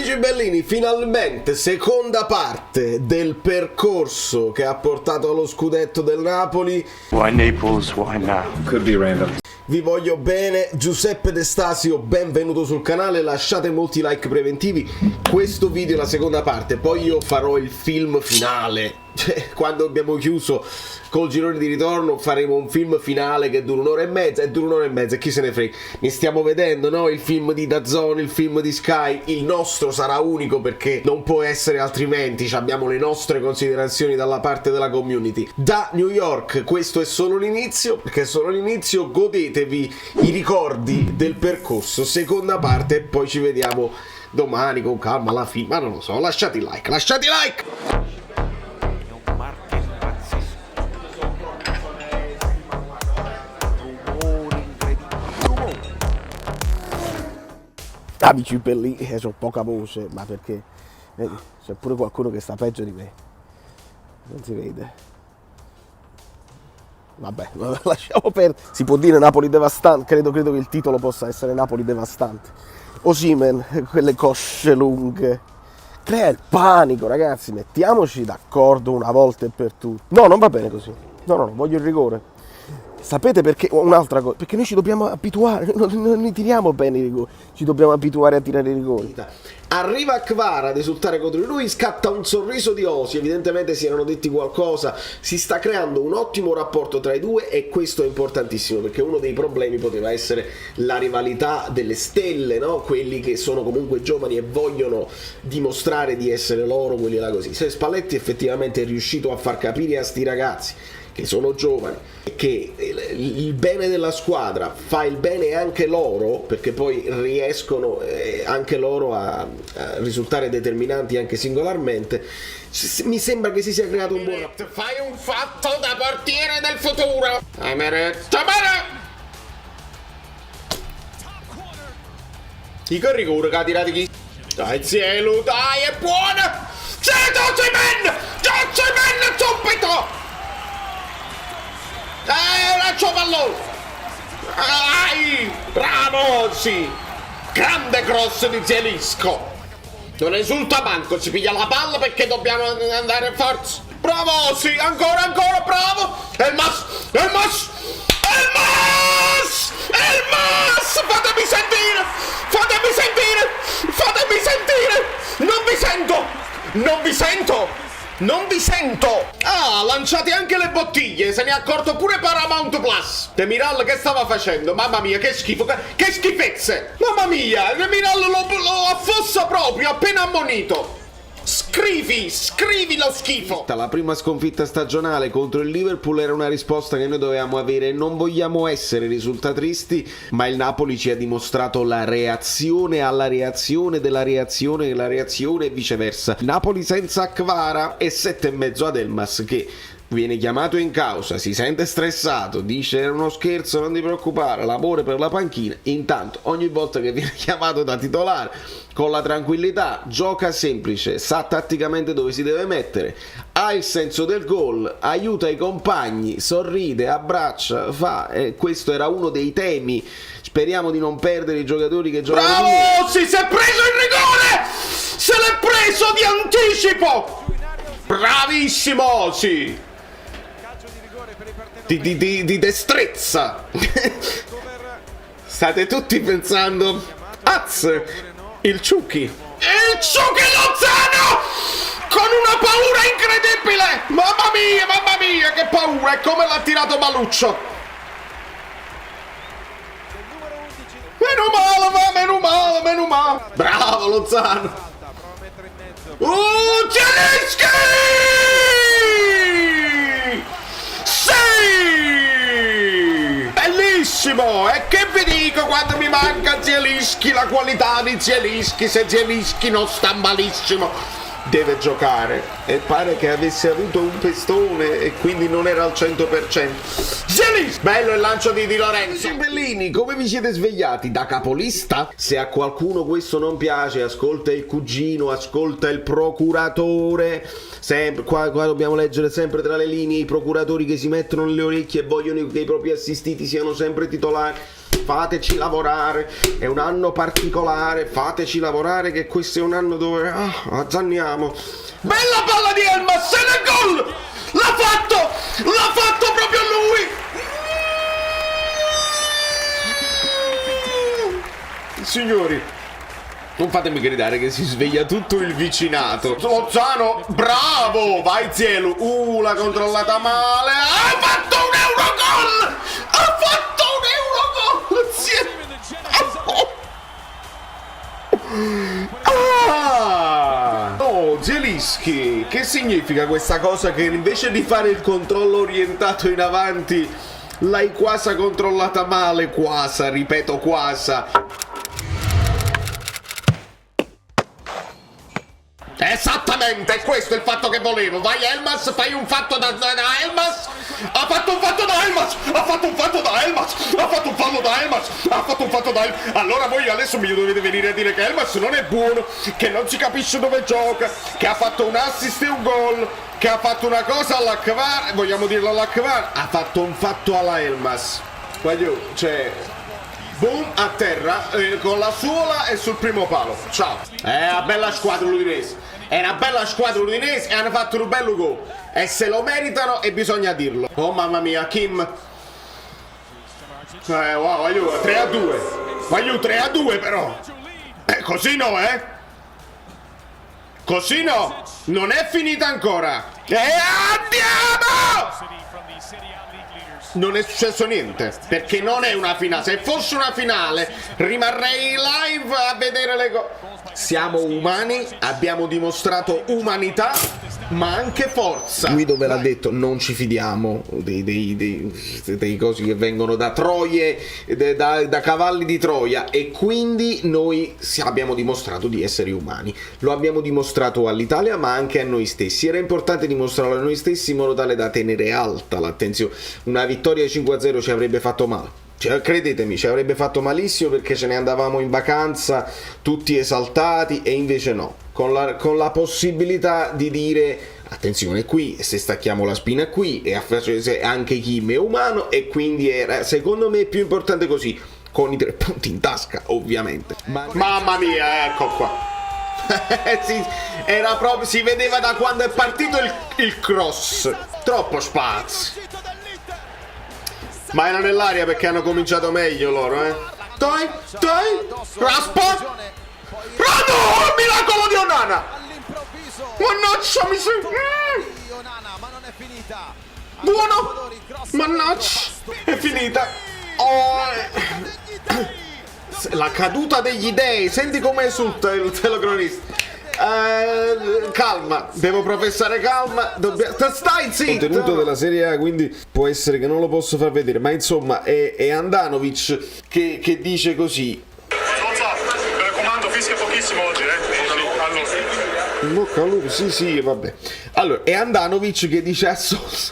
Amici bellini, finalmente seconda parte del percorso che ha portato allo scudetto del Napoli. Why Naples? Why now? Could be random. Vi voglio bene, Giuseppe De Stasio, benvenuto sul canale, lasciate molti like preventivi. Questo video è la seconda parte, poi io farò il film finale. Quando abbiamo chiuso col girone di ritorno faremo un film finale che dura un'ora e mezza e chi se ne frega. Ne stiamo vedendo, no? Il film di DAZN, il film di Sky, il nostro sarà unico perché non può essere altrimenti, abbiamo le nostre considerazioni dalla parte della community. Da New York questo è solo l'inizio, perché è solo l'inizio, godetevi i ricordi del percorso, seconda parte, e poi ci vediamo domani con calma alla fine, ma non lo so, lasciate i like, lasciate i like! Amici bellini, ho poca voce, ma perché c'è pure qualcuno che sta peggio di me. Non si vede. Vabbè, lasciamo perdere. Si può dire Napoli devastante, credo che il titolo possa essere Napoli devastante. Osimhen, quelle cosce lunghe. Crea il panico, ragazzi, mettiamoci d'accordo una volta e per tutte. No, non va bene così. No, voglio il rigore. Sapete perché? Un'altra cosa, perché noi ci dobbiamo abituare, non ne tiriamo bene i rigori, ci dobbiamo abituare a tirare i rigori. Arriva Kvara ad esultare contro di lui, scatta un sorriso di Osi, evidentemente si erano detti qualcosa, si sta creando un ottimo rapporto tra i due e questo è importantissimo perché uno dei problemi poteva essere la rivalità delle stelle, no? Quelli che sono comunque giovani e vogliono dimostrare di essere loro, quelli là così. Se Spalletti effettivamente è riuscito a far capire a sti ragazzi che sono giovani e che il bene della squadra fa il bene anche loro, perché poi riescono anche loro a risultare determinanti anche singolarmente, mi sembra che si sia creato un buon rapporto. Fai un fatto da portiere del futuro. Chi che rigore che ha tirato chi? Dai cielo, dai, è buona! C'è Osimhen subito! Lancio pallone! Bravo, sì! Grande cross di Zielinski! Non esulta manco, si piglia la palla perché dobbiamo andare forza! Bravo, sì! Ancora, bravo! Elmas! Fatemi sentire! Non vi sento! Ah, lanciate anche le bottiglie, se ne è accorto pure Paramount Plus! Demiral che stava facendo? Mamma mia, che schifo, che schifezze! Mamma mia, Demiral lo affossa proprio, appena ammonito! Scrivi lo schifo! La prima sconfitta stagionale contro il Liverpool era una risposta che noi dovevamo avere. Non vogliamo essere risultatisti, ma il Napoli ci ha dimostrato la reazione alla reazione della reazione della reazione e viceversa. Napoli senza Kvara e 7,5 ad Elmas che viene chiamato in causa, si sente stressato, dice era uno scherzo, non ti preoccupare, l'amore per la panchina. Intanto ogni volta che viene chiamato da titolare con la tranquillità, gioca semplice, sa tatticamente dove si deve mettere, ha il senso del gol, aiuta i compagni, sorride, abbraccia, fa, questo era uno dei temi. Speriamo di non perdere i giocatori che giocano. Bravo! Si è preso il rigore! Se l'è preso di anticipo! Bravissimo, sì! Di destrezza. State tutti pensando il Ciucchi Lozano con una paura incredibile. Mamma mia che paura, è come l'ha tirato Maluccio. Meno male. Bravo Lozano. Zielinski! Bellissimo! E che vi dico quando mi manca Zielinski, la qualità di Zielinski, se Zielinski non sta malissimo deve giocare e pare che avesse avuto un pestone e quindi non era al 100%. Zielinski! Bello il lancio di Lorenzo. Bellini, come vi siete svegliati? Da capolista? Se a qualcuno questo non piace, ascolta il cugino, ascolta il procuratore. Sempre, qua dobbiamo leggere sempre tra le linee i procuratori che si mettono nelle orecchie e vogliono che i propri assistiti siano sempre titolari. fateci lavorare, è un anno particolare, fateci lavorare che questo è un anno dove azzanniamo. Bella palla di Elmas, se ne gol! L'ha fatto proprio lui! Signori, non fatemi gridare che si sveglia tutto il vicinato. Lozano, bravo! Vai Zielu! L'ha controllata male! Ha fatto un Eurogol! Ha fatto un Eurogol! Oh, Zielinski! Che significa questa cosa che invece di fare il controllo orientato in avanti l'hai quasi controllata male? Quasi, ripeto, quasi. Esattamente, è questo il fatto che volevo. Vai Elmas, fai un fatto da Elmas. Ha fatto un fatto da Elmas. Ha fatto un fatto da Elmas. Ha fatto un fallo da Elmas. Ha fatto un fatto da Elmas. Allora voi adesso mi dovete venire a dire che Elmas non è buono, che non si capisce dove gioca, che ha fatto un assist e un gol, che ha fatto una cosa all'Akvar. Vogliamo dirlo all'Akvar? Ha fatto un fatto alla Elmas. Voglio, cioè, boom, a terra, con la suola e sul primo palo. Ciao. È una bella squadra l'Udinese. È una bella squadra l'Udinese e hanno fatto un bello gol. E se lo meritano e bisogna dirlo. Oh mamma mia, Kim. Wow, voglio 3-2. Voglio 3-2 però. Così no, Così no. Non è finita ancora. E andiamo! Non è successo niente, perché non è una finale. Se fosse una finale rimarrei live a vedere le cose. Siamo umani, abbiamo dimostrato umanità, ma anche forza. Guido ve l'ha detto, non ci fidiamo dei cosi che vengono da troie, da cavalli di Troia, e quindi noi abbiamo dimostrato di essere umani. Lo abbiamo dimostrato all'Italia, ma anche a noi stessi. Era importante dimostrarlo a noi stessi in modo tale da tenere alta l'attenzione. Una vittoria 5-0 ci avrebbe fatto male. Cioè, credetemi, ci avrebbe fatto malissimo, perché ce ne andavamo in vacanza tutti esaltati, e invece no, con la possibilità di dire attenzione qui, se stacchiamo la spina qui, e anche Kim è umano, e quindi era, secondo me, più importante così, con i 3 punti in tasca ovviamente. Mamma mia, ecco qua. Sì, era proprio, si vedeva da quando è partito il cross, troppo spazio. Ma era nell'aria perché hanno cominciato meglio loro, Dai, raspa! Rado! Miracolo di Onana! Mannaggia, mi buono! Mannaggia! È finita! La caduta degli dei! Senti come esulta il telecronista! Calma, devo professare calma. Stai zitto. Contenuto della Serie A, quindi può essere che non lo posso far vedere, ma insomma è Andanovic che dice così. Mi raccomando, fischia pochissimo oggi, Bocca al lupo, sì, vabbè. Allora, è Andanovic che dice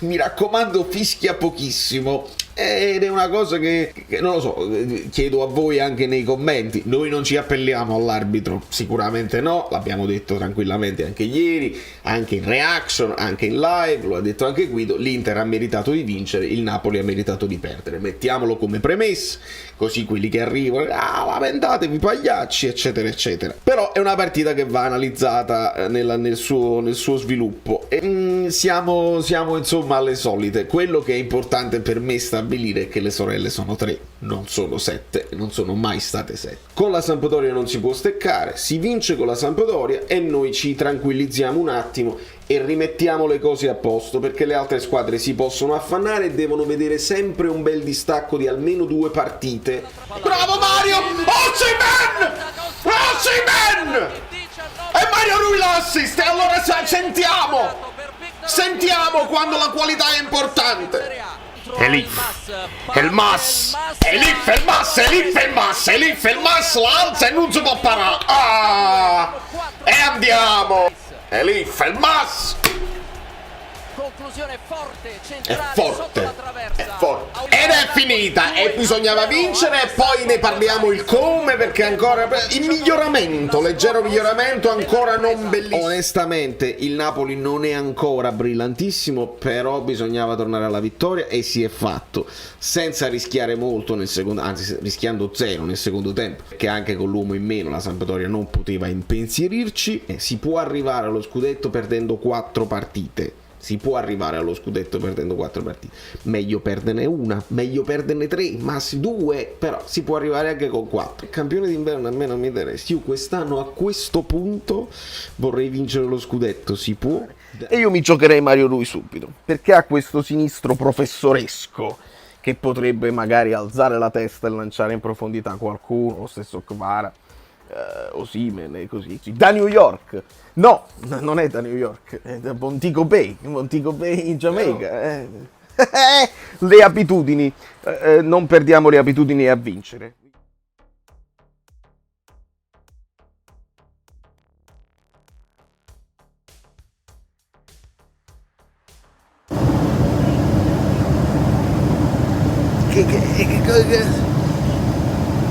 mi raccomando, fischia pochissimo. Ed è una cosa che non lo so, chiedo a voi anche nei commenti. Noi non ci appelliamo all'arbitro, sicuramente no, l'abbiamo detto tranquillamente anche ieri, anche in reaction, anche in live, lo ha detto anche Guido. L'Inter ha meritato di vincere, il Napoli ha meritato di perdere, mettiamolo come premessa, così quelli che arrivano, lamentatevi pagliacci, eccetera eccetera. Però è una partita che va analizzata nel suo sviluppo, e siamo insomma alle solite. Quello che è importante per me stabilire è che le sorelle sono 3, non sono 7, non sono mai state 7. Con la Sampdoria non si può steccare, si vince con la Sampdoria e noi ci tranquillizziamo un attimo e rimettiamo le cose a posto, perché le altre squadre si possono affannare e devono vedere sempre un bel distacco di almeno 2 partite. Bravo Mario! Osimhen! E Mario Rui l'assist, e allora sentiamo quando la qualità è importante. Elif, il mas, la alza e non si può parare. E andiamo. Elif, il mas. È forte, è forte. Ed è finita e bisognava vincere e poi ne parliamo il come, perché ancora il miglioramento, leggero miglioramento, ancora non bellissimo. Onestamente il Napoli non è ancora brillantissimo, però bisognava tornare alla vittoria e si è fatto senza rischiare molto nel secondo, anzi rischiando zero nel secondo tempo, perché anche con l'uomo in meno la Sampdoria non poteva impensierirci. E si può arrivare allo scudetto perdendo 4 partite. Si può arrivare allo scudetto perdendo 4 partite. Meglio perderne una, meglio perderne 3, massimo 2, però si può arrivare anche con 4. Il campione d'inverno a me non mi interessa. Io quest'anno a questo punto vorrei vincere lo scudetto. Si può. E io mi giocherei Mario Rui subito, perché ha questo sinistro professoresco che potrebbe magari alzare la testa e lanciare in profondità qualcuno, lo stesso Kvara, Osimhen e così. Da New York. No, non è da New York, è da Montego Bay in Giamaica. Le abitudini, non perdiamo le abitudini a vincere.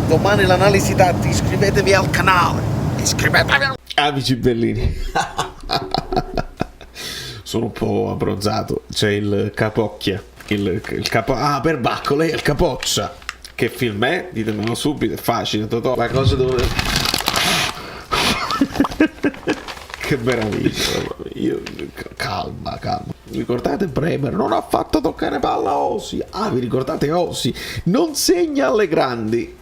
Domani l'analisi dati, iscrivetevi al canale. Amici bellini. Sono un po' abbronzato. C'è il capocchia. Il capo. Ah, per Bacco, lei è il capoccia. Che film è? Ditemelo subito, è facile, Totò. La cosa dove. Che meraviglia. Io... Calma. Ricordate Bremer? Non ha fatto toccare palla a Osi. Ah, vi ricordate Osi? Non segna alle grandi.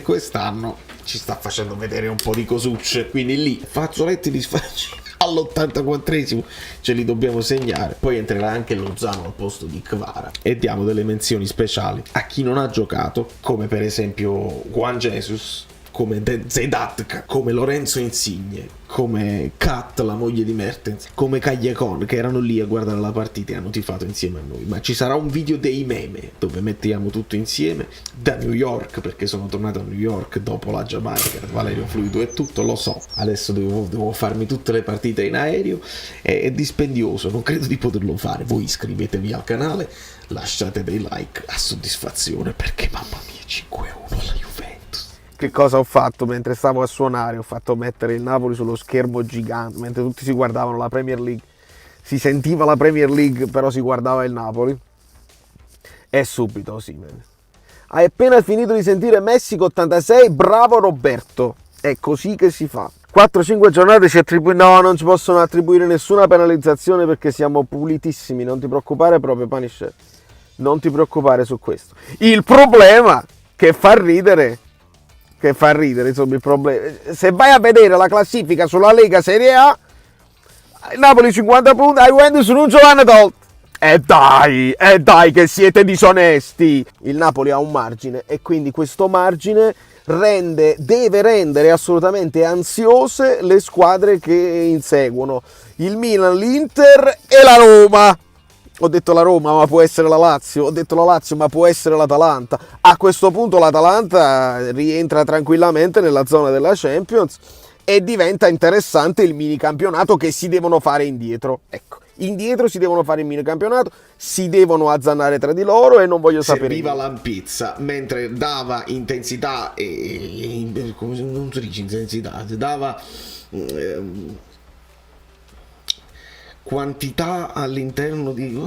Quest'anno ci sta facendo vedere un po' di cosucce, quindi lì fazzoletti di sfacci all'84esimo ce li dobbiamo segnare. Poi entrerà anche Lozano al posto di Kvara e diamo delle menzioni speciali a chi non ha giocato, come per esempio Juan Jesus, come Zedatka, come Lorenzo Insigne, come Kat, la moglie di Mertens, come Callecon, che erano lì a guardare la partita e hanno tifato insieme a noi. Ma ci sarà un video dei meme dove mettiamo tutto insieme da New York, perché sono tornato a New York dopo la Giamaica, Valerio Fluido e tutto, lo so. Adesso devo farmi tutte le partite in aereo, è dispendioso, non credo di poterlo fare. Voi iscrivetevi al canale, lasciate dei like a soddisfazione, perché mamma mia, 5-1 la Juventus. Che cosa ho fatto mentre stavo a suonare? Ho fatto mettere il Napoli sullo schermo gigante, mentre tutti si guardavano la Premier League. Si sentiva la Premier League, però si guardava il Napoli. E subito Osimhen. Hai appena finito di sentire Messico 86, bravo Roberto. È così che si fa. 4-5 giornate ci attribuiscono. No, non ci possono attribuire nessuna penalizzazione perché siamo pulitissimi. Non ti preoccupare proprio, Panisce. Non ti preoccupare su questo. Il problema che fa ridere, insomma, il problema. Se vai a vedere la classifica sulla Lega Serie A, Napoli 50 punti, ai Juventus non ce l'hanno tolto. E dai che siete disonesti. Il Napoli ha un margine e quindi questo margine deve rendere assolutamente ansiose le squadre che inseguono. Il Milan, l'Inter e la Roma. Ho detto la Roma, ma può essere la Lazio. Ho detto la Lazio, ma può essere l'Atalanta. A questo punto l'Atalanta rientra tranquillamente nella zona della Champions e diventa interessante il mini campionato che si devono fare indietro. Ecco, indietro si devono fare il mini campionato, si devono azzannare tra di loro e non voglio sapere. Serviva Lampizza, mentre dava intensità e come non si dice intensità, dava quantità all'interno di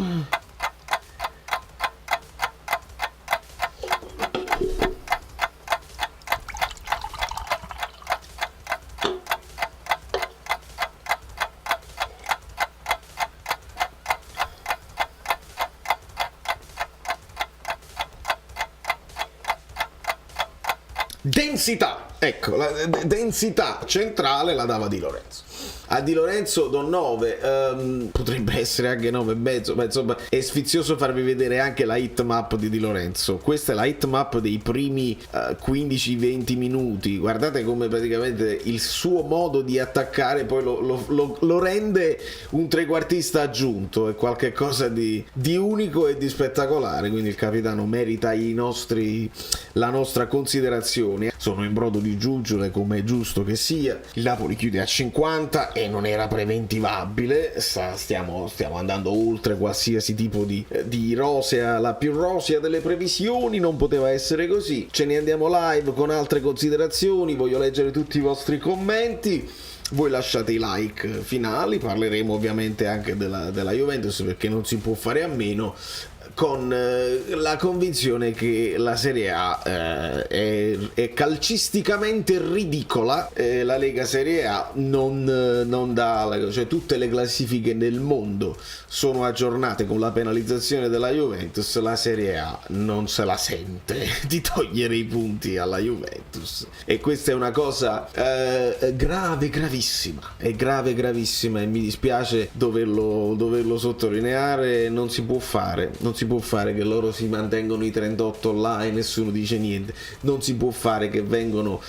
densità. Ecco, la densità centrale la dava Di Lorenzo. A Di Lorenzo do 9, potrebbe essere anche 9,5, ma insomma è sfizioso farvi vedere anche la hit map di Di Lorenzo. Questa è la hit map dei primi 15-20 minuti. Guardate come praticamente il suo modo di attaccare poi lo rende un trequartista aggiunto, è qualche cosa di unico e di spettacolare, quindi il capitano merita la nostra considerazione. sono in brodo di giuggiole come è giusto che sia. Il Napoli chiude a 50 e non era preventivabile, stiamo andando oltre qualsiasi tipo di rosea, la più rosea delle previsioni, non poteva essere così. Ce ne andiamo live con altre considerazioni, voglio leggere tutti i vostri commenti. Voi lasciate i like finali, parleremo ovviamente anche della Juventus perché non si può fare a meno, con la convinzione che la Serie A è calcisticamente ridicola. La Lega Serie A non dà, cioè tutte le classifiche nel mondo sono aggiornate con la penalizzazione della Juventus, la Serie A non se la sente di togliere i punti alla Juventus, e questa è una cosa gravissima, è gravissima, e mi dispiace doverlo sottolineare. Non si può fare che loro si mantengono i 38 là e nessuno dice niente, non si può fare che vengono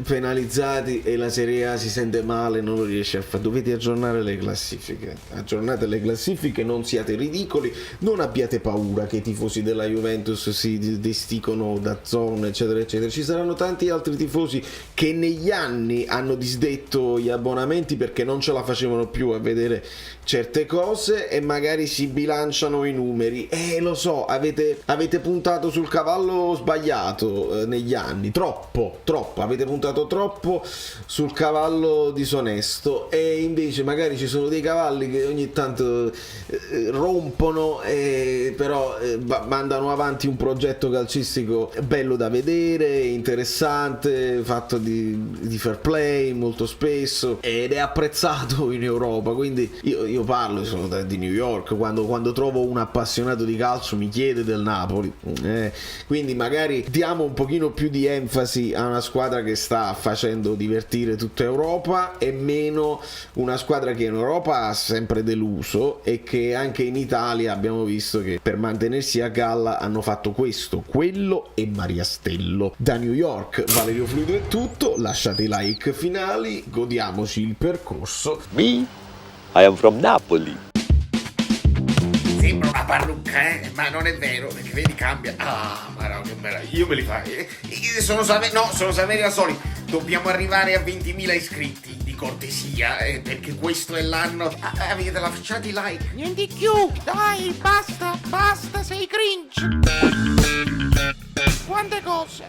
penalizzati e la Serie A si sente male, non lo riesce a fare. Dovete aggiornare le classifiche, aggiornate le classifiche, non siate ridicoli, non abbiate paura che i tifosi della Juventus si desticono da zone eccetera eccetera. Ci saranno tanti altri tifosi che negli anni hanno disdetto gli abbonamenti perché non ce la facevano più a vedere certe cose e magari si bilanciano i numeri. Lo so, avete puntato sul cavallo sbagliato negli anni, troppo, avete puntato troppo sul cavallo disonesto, e invece magari ci sono dei cavalli che ogni tanto rompono, però mandano avanti un progetto calcistico bello da vedere, interessante, fatto di fair play molto spesso, ed è apprezzato in Europa. Quindi io parlo, sono di New York, quando trovo un appassionato di calcio mi chiede del Napoli, quindi magari diamo un pochino più di enfasi a una squadra che sta facendo divertire tutta Europa e meno una squadra che in Europa ha sempre deluso e che anche in Italia abbiamo visto che per mantenersi a galla hanno fatto questo, quello e Mariastello. Da New York Valerio Fluido è tutto, lasciate i like finali, godiamoci il percorso. Me? I am from Napoli. Sembra una parrucca, ma non è vero, perché vedi cambia. Ah, ma no, che meraviglia, io me li fai. Sono Saverio Asoli. Dobbiamo arrivare a 20.000 iscritti, di cortesia, perché questo è l'anno. Avete lasciato i like. Niente più, dai, basta, sei cringe. Quante cose.